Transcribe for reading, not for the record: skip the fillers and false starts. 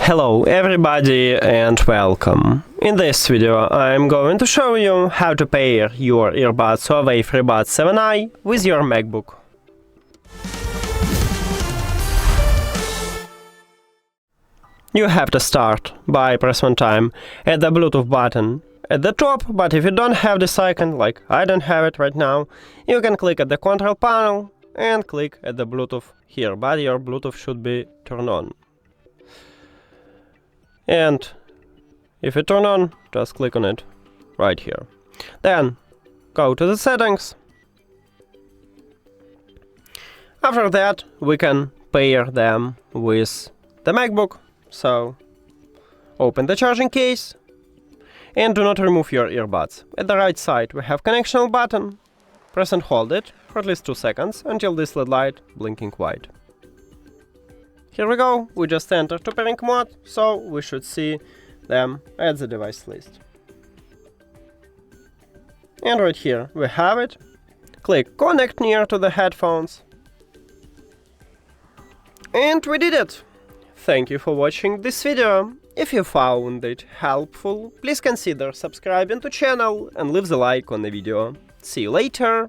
Hello everybody and welcome. In this video I'm going to show you how to pair your earbuds HUAWEI Freebuds 7i with your MacBook. You have to start by press one time at the Bluetooth button at the top, but if you don't have this icon, like I don't have it right now, you can click at the control panel and click at the Bluetooth here, but your Bluetooth should be turned on. And if you turn on, just click on it right here. Then go to the settings. After that, we can pair them with the MacBook. So open the charging case and do not remove your earbuds. At the right side, we have connection button. Press and hold it for at least 2 seconds until this LED light blinking white. Here we go, we just entered to pairing mode, so we should see them at the device list. And right here we have it. Click connect near to the headphones. And we did it! Thank you for watching this video. If you found it helpful, please consider subscribing to channel and leave the like on the video. See you later!